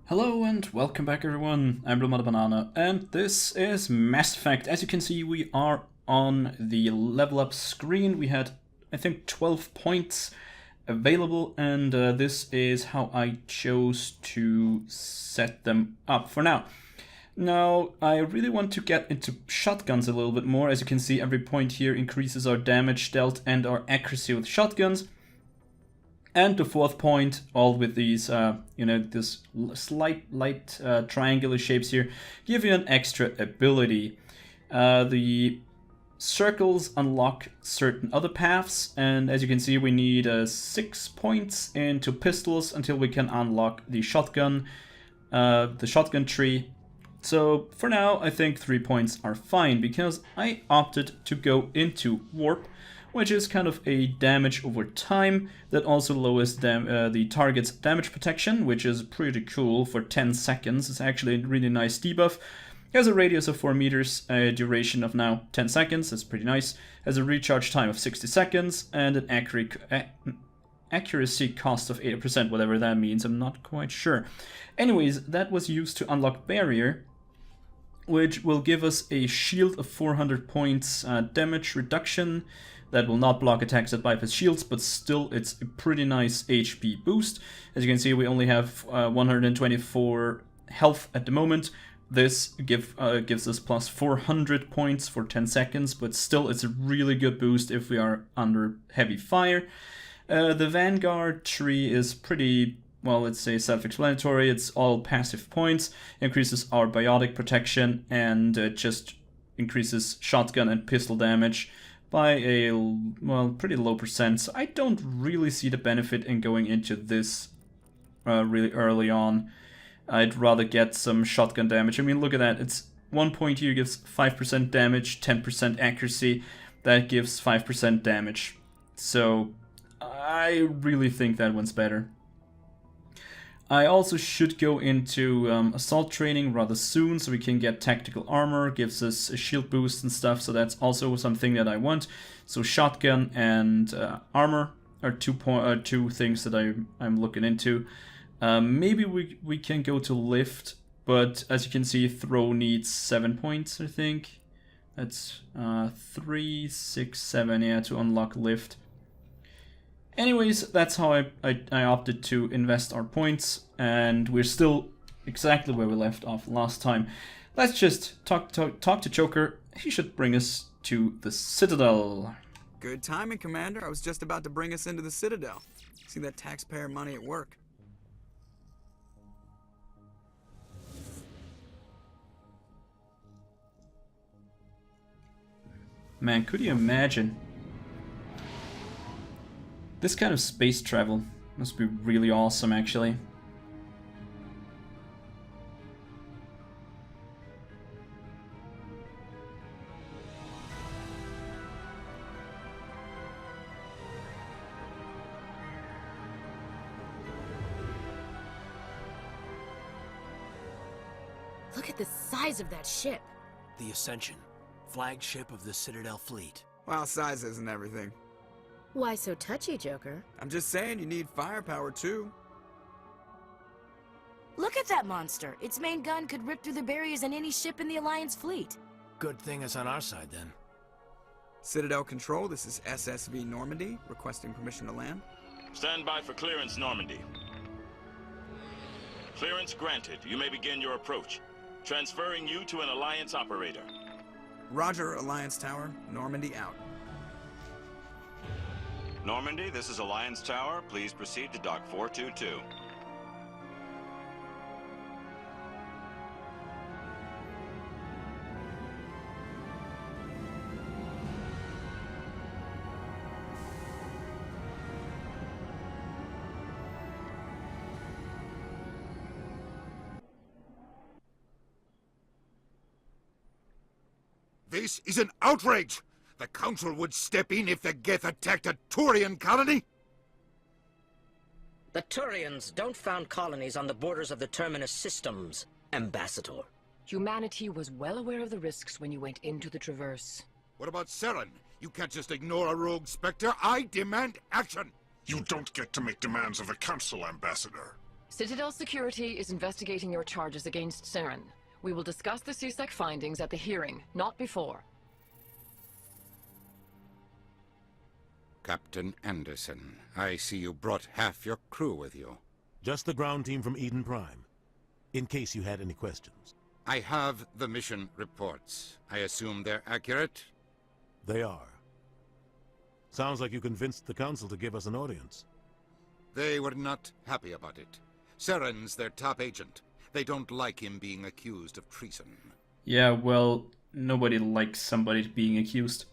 Hello and welcome back everyone, I'm Banana and this is Mass Effect. As you can see, we are on the level up screen. We had, I think, 12 points available, and this is how I chose to set them up for now. Now, I really want to get into shotguns a little bit more. As you can see, every point here increases our damage dealt and our accuracy with shotguns. And the fourth point, all with these, this slight light triangular shapes here, give you an extra ability. The circles unlock certain other paths, and as you can see, we need 6 points into pistols until we can unlock the shotgun tree. So for now, I think 3 points are fine because I opted to go into warp, which is kind of a damage over time that also lowers the target's damage protection, which is pretty cool for 10 seconds. It's actually a really nice debuff. Has a radius of 4 meters, a duration of now 10 seconds, that's pretty nice. Has a recharge time of 60 seconds, and an accuracy cost of 80%, whatever that means, I'm not quite sure. Anyways, that was used to unlock Barrier, which will give us a shield of 400 points damage reduction. That will not block attacks that bypass shields, but still it's a pretty nice HP boost. As you can see, we only have 124 health at the moment. This gives us plus 400 points for 10 seconds, but still it's a really good boost if we are under heavy fire. The Vanguard tree is pretty, well, let's say self-explanatory. It's all passive points, increases our biotic protection, and just increases shotgun and pistol damage by a, well, pretty low percent. So I don't really see the benefit in going into this really early on. I'd rather get some shotgun damage. I mean, look at that. It's 1 point here gives 5% damage, 10% accuracy. That gives 5% damage. So I really think that one's better. I also should go into assault training rather soon, so we can get tactical armor, gives us a shield boost and stuff, so that's also something that I want. So shotgun and armor are two things that I'm looking into. Maybe we can go to lift, but as you can see, throw needs 7 points, I think. That's 3, 6, 7, yeah, to unlock lift. Anyways, that's how I opted to invest our points, and we're still exactly where we left off last time. Let's just talk to Joker. He should bring us to the Citadel. Good timing, Commander. I was just about to bring us into the Citadel. See that taxpayer money at work. Man, could you imagine? This kind of space travel must be really awesome, actually. Look at the size of that ship. The Ascension, flagship of the Citadel fleet. Well, size isn't everything. Why so touchy, Joker? I'm just saying you need firepower too. Look at that monster. Its main gun could rip through the barriers in any ship in the Alliance fleet. Good thing it's on our side, then. Citadel Control, this is SSV Normandy, requesting permission to land. Stand by for clearance, Normandy. Clearance granted. You may begin your approach. Transferring you to an Alliance operator. Roger, Alliance Tower. Normandy out. Normandy, this is Alliance Tower. Please proceed to Dock 422. This is an outrage! The Council would step in if the Geth attacked a Turian colony? The Turians don't found colonies on the borders of the Terminus systems, Ambassador. Humanity was well aware of the risks when you went into the Traverse. What about Saren? You can't just ignore a rogue Spectre. I demand action! You don't get to make demands of the Council, Ambassador. Citadel Security is investigating your charges against Saren. We will discuss the CSEC findings at the hearing, not before. Captain Anderson, I see you brought half your crew with you. Just the ground team from Eden Prime, in case you had any questions. I have the mission reports. I assume they're accurate? They are. Sounds like you convinced the Council to give us an audience. They were not happy about it. Saren's their top agent. They don't like him being accused of treason. Yeah, well, nobody likes somebody being accused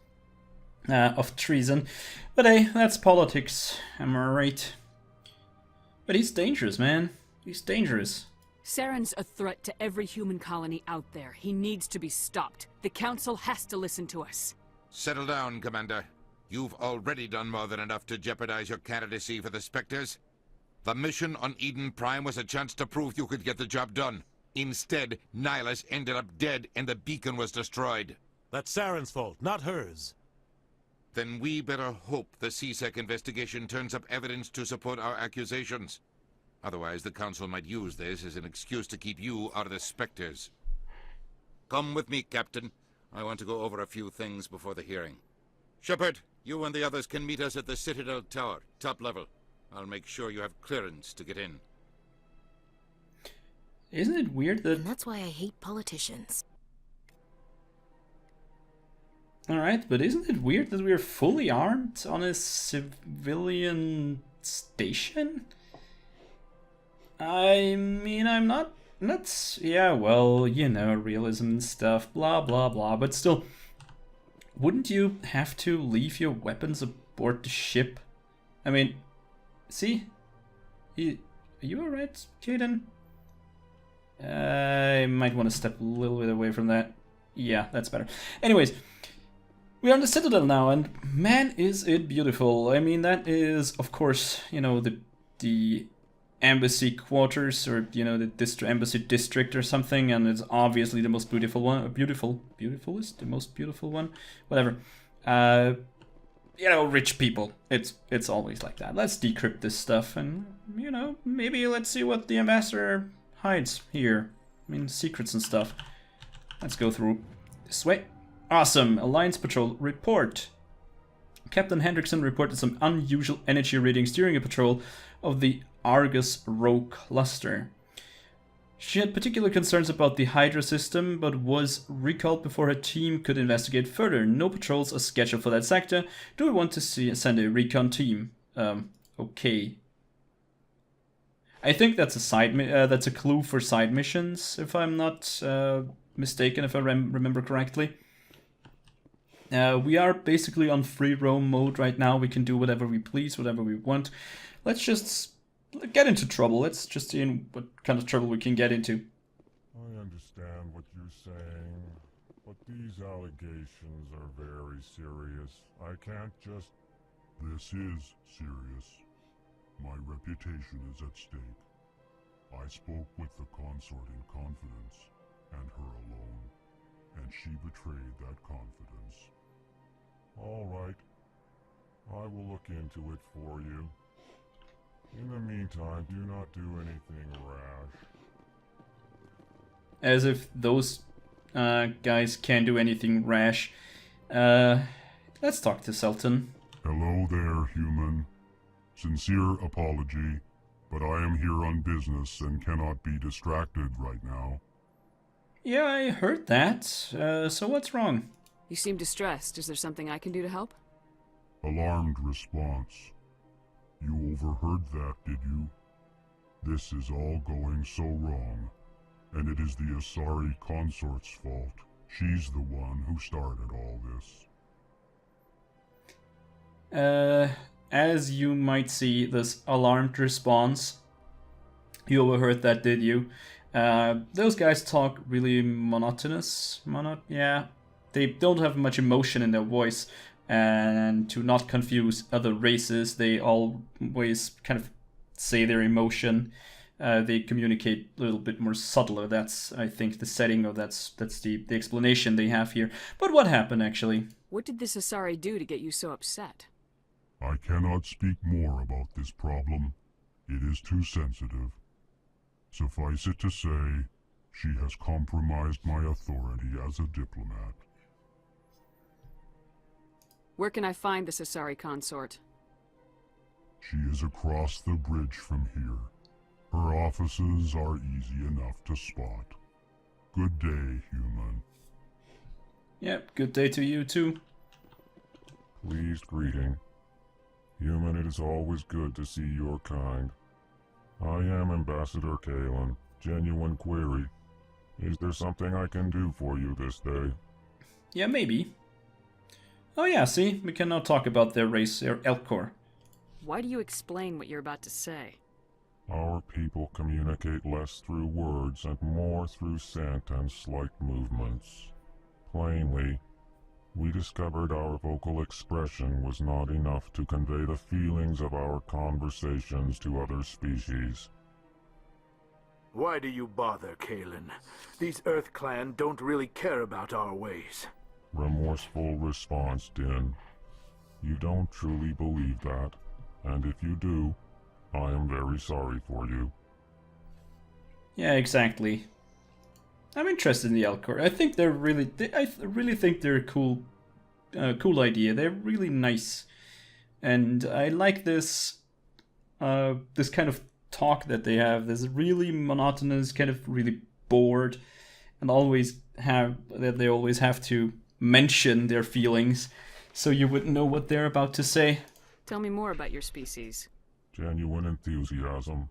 of treason. But hey, that's politics, am I right? But he's dangerous, man. He's dangerous. Saren's a threat to every human colony out there. He needs to be stopped. The Council has to listen to us. Settle down, Commander. You've already done more than enough to jeopardize your candidacy for the Spectres. The mission on Eden Prime was a chance to prove you could get the job done. Instead, Nihilus ended up dead and the beacon was destroyed. That's Saren's fault, not hers. Then we better hope the CSEC investigation turns up evidence to support our accusations. Otherwise, the Council might use this as an excuse to keep you out of the Spectres. Come with me, Captain. I want to go over a few things before the hearing. Shepard, you and the others can meet us at the Citadel Tower, top level. I'll make sure you have clearance to get in. Isn't it weird that... And that's why I hate politicians. Alright, but isn't it weird that we're fully armed on a civilian station? I mean, I'm not... Yeah, well, you know, realism and stuff, blah, blah, blah, but still... Wouldn't you have to leave your weapons aboard the ship? I mean, see? Are you alright, Jaden? I might want to step a little bit away from that. Yeah, that's better. Anyways, we're on the Citadel now, and man, is it beautiful. I mean, that is, of course, you know, the embassy quarters, or, you know, the embassy district or something, and it's obviously the most beautiful one. Beautifulest? The most beautiful one? Whatever. You know, rich people. It's always like that. Let's decrypt this stuff, and, you know, maybe let's see what the ambassador hides here. I mean, secrets and stuff. Let's go through this way. Awesome. Alliance Patrol report. Captain Hendrickson reported some unusual energy readings during a patrol of the Argus Row cluster. She had particular concerns about the Hydra system, but was recalled before her team could investigate further. No patrols are scheduled for that sector. Do we want to send a recon team? Okay. I think that's a clue for side missions, if I'm not mistaken, if I remember correctly. We are basically on free roam mode right now. We can do whatever we please, whatever we want. Let's just get into trouble. Let's just see what kind of trouble we can get into. I understand what you're saying, but these allegations are very serious. I can't just... This is serious. My reputation is at stake. I spoke with the consort in confidence, and her alone, and she betrayed that confidence. All right. I will look into it for you. In the meantime, do not do anything rash. As if those guys can do anything rash. Let's talk to Sultan. Hello there, human. Sincere apology, but I am here on business and cannot be distracted right now. Yeah, I heard that. So what's wrong? You seem distressed. Is there something I can do to help? Alarmed response. You overheard that, did you? This is all going so wrong, and it is the Asari consort's fault. She's the one who started all this. As you might see, this alarmed response. You overheard that, did you? Those guys talk really monotonous. Yeah. They don't have much emotion in their voice. And to not confuse other races, they always kind of say their emotion. They communicate a little bit more subtler. That's, I think, the setting, or that's the explanation they have here. But what happened, actually? What did this Asari do to get you so upset? I cannot speak more about this problem. It is too sensitive. Suffice it to say, she has compromised my authority as a diplomat. Where can I find the Asari consort? She is across the bridge from here. Her offices are easy enough to spot. Good day, human. Yep, good day to you too. Pleased greeting. Human, it is always good to see your kind. I am Ambassador Kalen. Genuine query. Is there something I can do for you this day? Yeah, maybe. Oh yeah, see, we can now talk about their race, their Elcor. Why do you explain what you're about to say? Our people communicate less through words and more through scent and slight movements. Plainly, we discovered our vocal expression was not enough to convey the feelings of our conversations to other species. Why do you bother, Kalen? These Earth Clan don't really care about our ways. Remorseful response, Din. You don't truly believe that, and if you do, I am very sorry for you. Yeah, exactly. I'm interested in the Elcor. I think they're really, I really think they're a cool idea. They're really nice, and I like this, this kind of talk that they have. This really monotonous, kind of really bored, and they always have to mention their feelings, so you wouldn't know what they're about to say. Tell me more about your species. Genuine enthusiasm.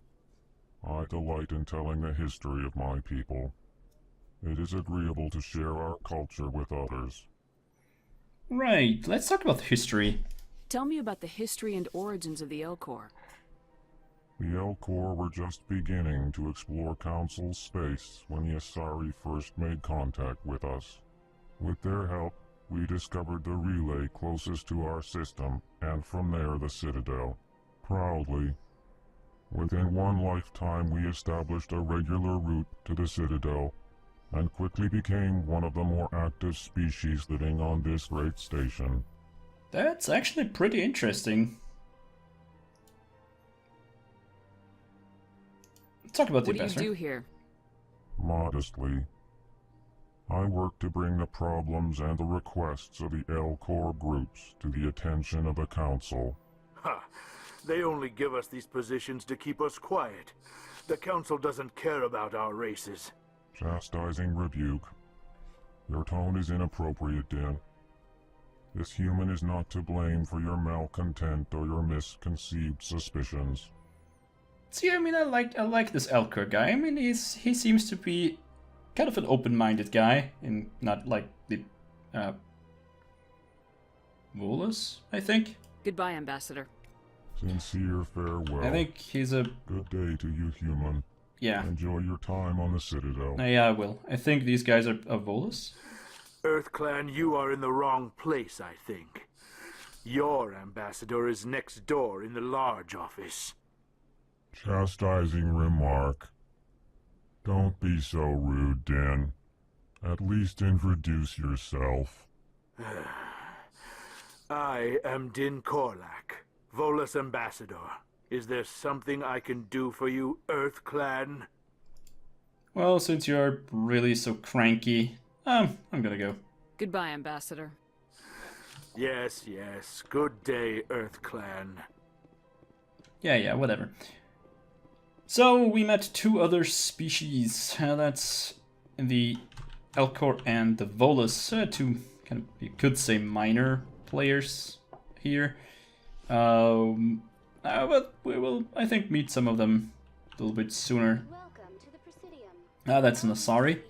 I delight in telling the history of my people. It is agreeable to share our culture with others. Right, let's talk about history. Tell me about the history and origins of the Elcor. The Elcor were just beginning to explore Council space when the Asari first made contact with us. With their help, we discovered the relay closest to our system, and from there the Citadel. Proudly, within one lifetime we established a regular route to the Citadel, and quickly became one of the more active species living on this great station. That's actually pretty interesting. Let's talk about the What do you do here? Modestly, I work to bring the problems and the requests of the Elcor groups to the attention of the Council. Ha! They only give us these positions to keep us quiet. The Council doesn't care about our races. Chastising rebuke. Your tone is inappropriate, Din. This human is not to blame for your malcontent or your misconceived suspicions. See, I mean, I like this Elcor guy. I mean, he seems to be kind of an open-minded guy, and not like the Volus, I think. Goodbye, Ambassador. Sincere farewell. I think he's a good day to you, human. Yeah. Enjoy your time on the Citadel. Yeah, I will. I think these guys are Volus. Earth Clan, you are in the wrong place, I think. Your ambassador is next door in the large office. Chastising remark. Don't be so rude, Din. At least introduce yourself. I am Din Korlak, Volus Ambassador. Is there something I can do for you, Earth Clan? Well, since you're really so cranky, I'm gonna go. Goodbye, Ambassador. Yes, yes. Good day, Earth Clan. Yeah, whatever. So, we met two other species. That's the Elcor and the Volus. Two, kind of, you could say, minor players here. But we will, I think, meet some of them a little bit sooner. That's an Asari.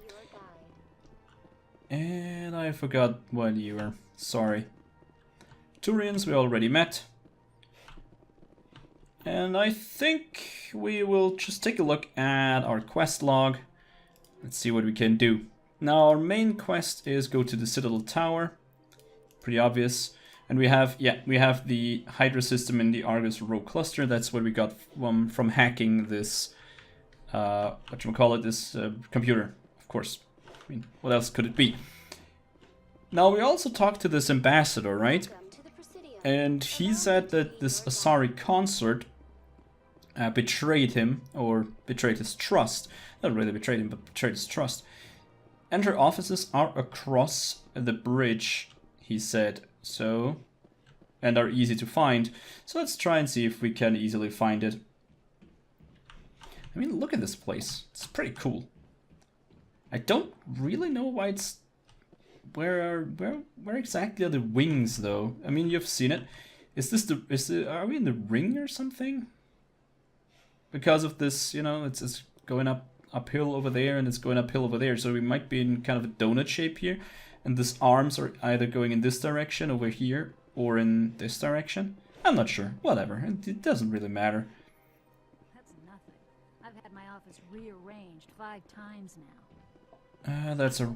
And I forgot what you were. Sorry. Turians we already met. And I think we will just take a look at our quest log. Let's see what we can do. Now our main quest is go to the Citadel Tower. Pretty obvious. And we have the Hydra system in the Argus Row cluster. That's what we got from hacking this, this computer, of course. I mean, what else could it be? Now we also talked to this ambassador, right? And he said that this Asari consort betrayed him, or betrayed his trust. Not really betrayed him, but betrayed his trust. And her offices are across the bridge, he said, so... and are easy to find. So let's try and see if we can easily find it. I mean, look at this place. It's pretty cool. I don't really know why it's... Where exactly are the wings, though? I mean, you've seen it. Is this the... Are we in the ring or something? Because of this, you know, it's going uphill over there, and it's going uphill over there. So we might be in kind of a donut shape here. And these arms are either going in this direction over here, or in this direction. I'm not sure. Whatever. It doesn't really matter. That's nothing. I've had my office rearranged 5 times now. That's a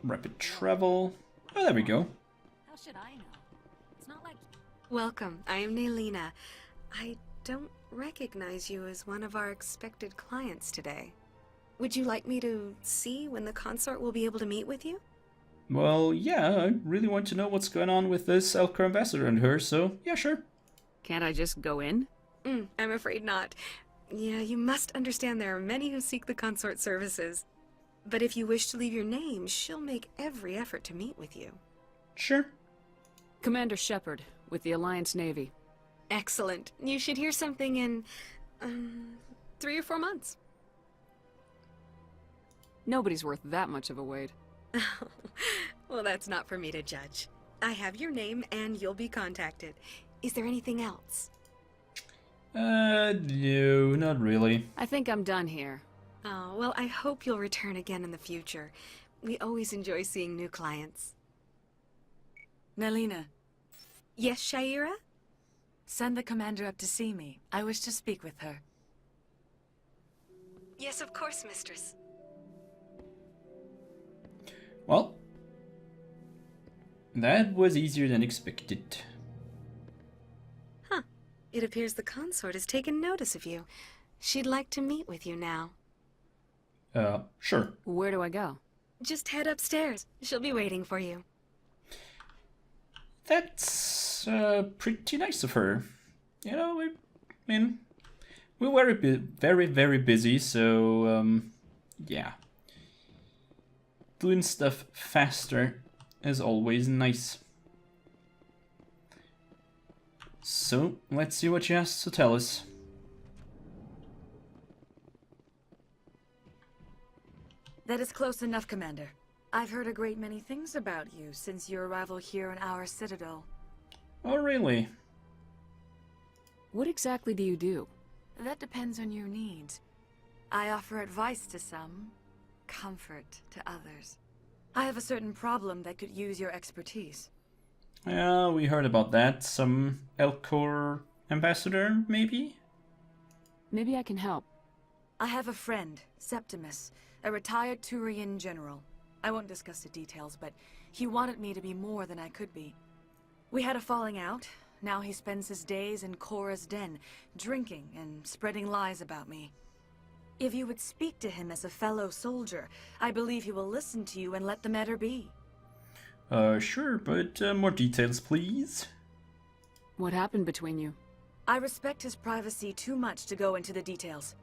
rapid travel. Oh, there we go. How should I know? It's not like... Welcome. I am Nailina. I don't recognize you as one of our expected clients today. Would you like me to see when the consort will be able to meet with you? Well, yeah, I really want to know what's going on with this Elcor ambassador and her, so yeah, sure. Can't I just go in? I'm afraid not. Yeah, you must understand there are many who seek the consort services. But if you wish to leave your name, she'll make every effort to meet with you. Sure. Commander Shepard, with the Alliance Navy. Excellent. You should hear something in, 3 or 4 months. Nobody's worth that much of a wait. Well, that's not for me to judge. I have your name and you'll be contacted. Is there anything else? No, not really. I think I'm done here. Oh, well, I hope you'll return again in the future. We always enjoy seeing new clients. Nailina. Yes, Shaira? Send the commander up to see me. I wish to speak with her. Yes, of course, mistress. Well, that was easier than expected. Huh. It appears the consort has taken notice of you. She'd like to meet with you now. Sure. Where do I go? Just head upstairs. She'll be waiting for you. That's pretty nice of her. You know, I mean, we're very busy, so yeah. Doing stuff faster is always nice. So, let's see what she has to tell us. That is close enough, Commander. I've heard a great many things about you since your arrival here in our Citadel. Oh, really? What exactly do you do? That depends on your needs. I offer advice to some, comfort to others. I have a certain problem that could use your expertise. Yeah, we heard about that. Some Elcor ambassador, maybe? Maybe I can help. I have a friend, Septimus, a retired Turian general. I won't discuss the details, but he wanted me to be more than I could be. We had a falling out. Now he spends his days in Korra's den, drinking and spreading lies about me. If you would speak to him as a fellow soldier, I believe he will listen to you and let the matter be. Sure, but more details, please. What happened between you? I respect his privacy too much to go into the details.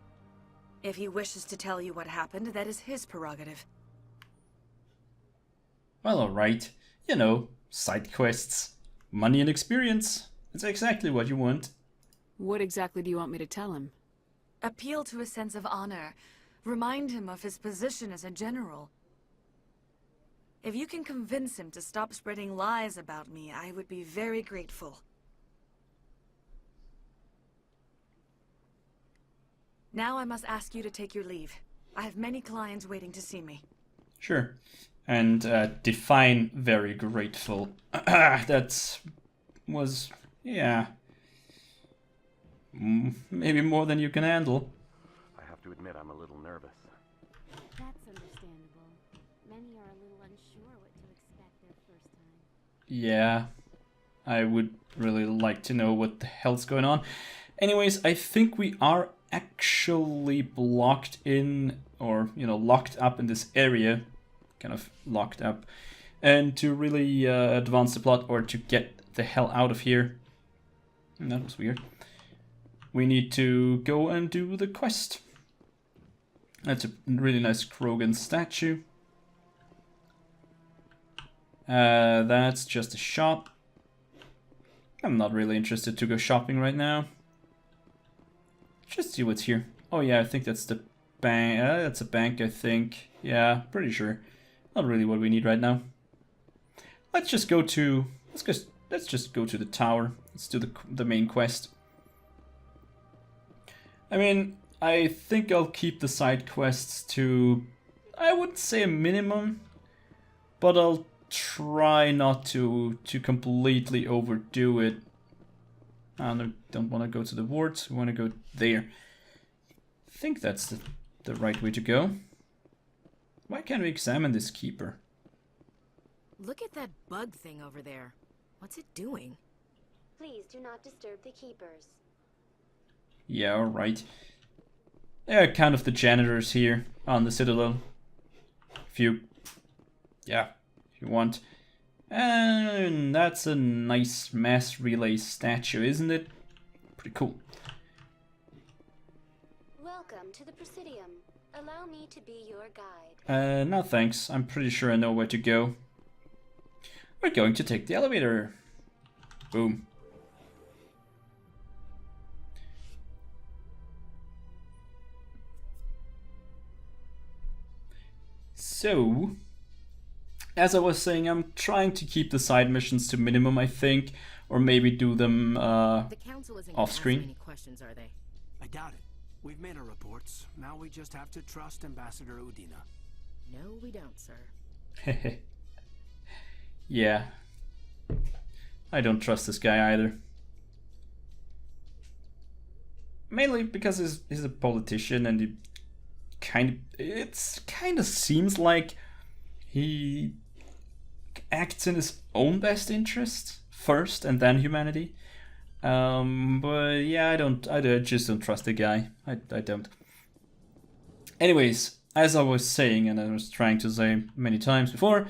If he wishes to tell you what happened, that is his prerogative. Well, alright. You know, side quests. Money and experience. It's exactly what you want. What exactly do you want me to tell him? Appeal to a sense of honor. Remind him of his position as a general. If you can convince him to stop spreading lies about me, I would be very grateful. Now I must ask you to take your leave. I have many clients waiting to see me. Sure. And define very grateful. That was, yeah. Maybe more than you can handle. I have to admit I'm a little nervous. That's understandable. Many are a little unsure what to expect their first time. Yeah. I would really like to know what the hell's going on. Anyways, I think we are actually blocked in, or, you know, locked up in this area. Kind of locked up. And to really advance the plot, or to get the hell out of here. That was weird. we need to go and do the quest. That's a really nice Krogan statue. That's just a shop. I'm not really interested to go shopping right now. Just see what's here. Oh yeah, I think that's the bank. That's a bank, I think. Yeah, pretty sure. Not really what we need right now. Let's just go to. Let's just go to the tower. Let's do the main quest. I mean, I think I'll keep the side quests to, I wouldn't say a minimum, but I'll try not to completely overdo it. I don't want to go to the wards, we want to go there. I think that's the right way to go. Why can't we examine this keeper? Look at that bug thing over there. What's it doing? Please do not disturb the keepers. Yeah, alright. They're kind of the janitors here on the Citadel. If you want. And that's a nice mass relay statue, isn't it? Pretty cool. Welcome to the Presidium. Allow me to be your guide. No thanks. I'm pretty sure I know where to go. We're going to take the elevator. Boom. So, as I was saying, I'm trying to keep the side missions to minimum, I think, or maybe do them off screen. Any questions, are they? I doubt it. We've made our reports. Now we just have to trust Ambassador Udina. No, we don't, sir. Yeah. I don't trust this guy either. Mainly because he's a politician and he kind of seems like he acts in his own best interest first and then humanity. But yeah, I just don't trust the guy. I don't. Anyways, as I was saying, and I was trying to say many times before,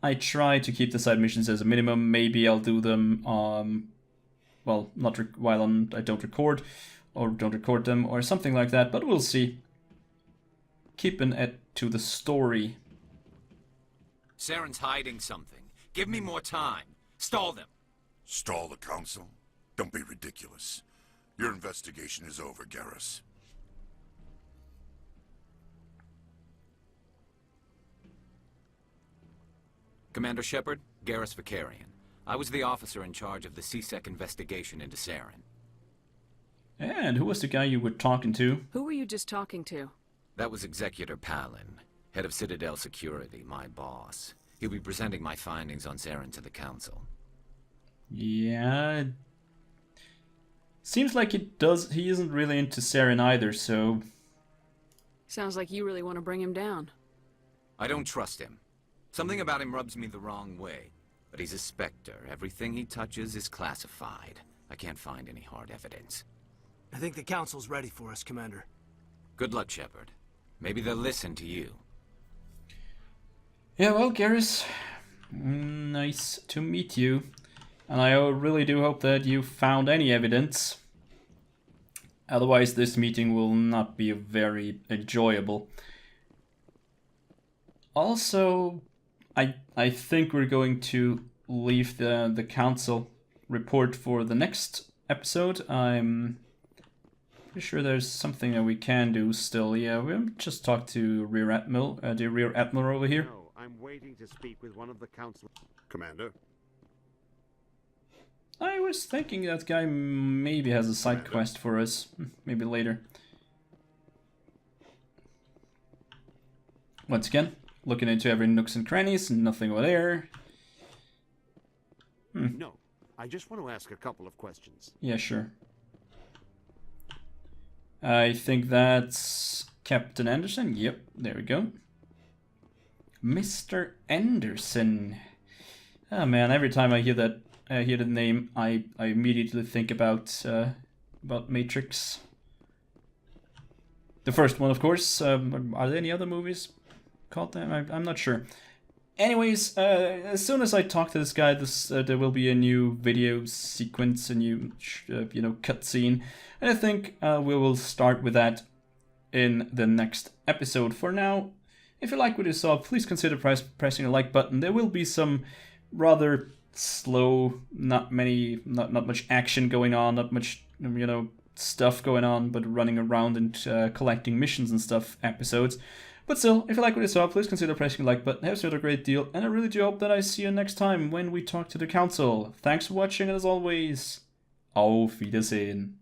I try to keep the side missions as a minimum. Maybe I'll do them, well, not while I don't record, or don't record them, or something like that, but we'll see. Keeping it to the story. Saren's hiding something. Give me more time. Stall them. Stall the council? Don't be ridiculous. Your investigation is over, Garrus. Commander Shepard, Garrus Vicarian. I was the officer in charge of the CSEC investigation into Saren. And who was the guy you were talking to? Who were you just talking to? That was Executor Palin, head of Citadel Security, my boss. He'll be presenting my findings on Saren to the council. Yeah. Seems like he isn't really into Saren either, so... Sounds like you really want to bring him down. I don't trust him. Something about him rubs me the wrong way. But he's a Spectre. Everything he touches is classified. I can't find any hard evidence. I think the council's ready for us, Commander. Good luck, Shepard. Maybe they'll listen to you. Yeah, well, Garrus, nice to meet you. And I really do hope that you found any evidence. Otherwise, this meeting will not be very enjoyable. Also, I think we're going to leave the council report for the next episode. I'm pretty sure there's something that we can do still. Yeah, we'll just talk to Rear Admiral, the Rear Admiral over here. No, I'm waiting to speak with one of the council. Commander? I was thinking that guy maybe has a side quest for us. Maybe later. Once again, looking into every nooks and crannies, nothing over there. No, I just want to ask a couple of questions. Yeah, sure. I think that's Captain Anderson. Yep, there we go. Mr. Anderson. Oh man, every time I hear that, hear the name, I immediately think about Matrix. The first one, of course. Are there any other movies called that? I'm not sure. Anyways, as soon as I talk to this guy, there will be a new video sequence, a new, cutscene, and I think we will start with that in the next episode. For now, if you like what you saw, please consider pressing the like button. There will be some rather slow, not much action going on, not much, stuff going on, but running around and collecting missions and stuff episodes. But still, if you like what you saw, please consider pressing the like button. It helps me out a great deal, and I really do hope that I see you next time when we talk to the council. Thanks for watching, and as always, auf Wiedersehen.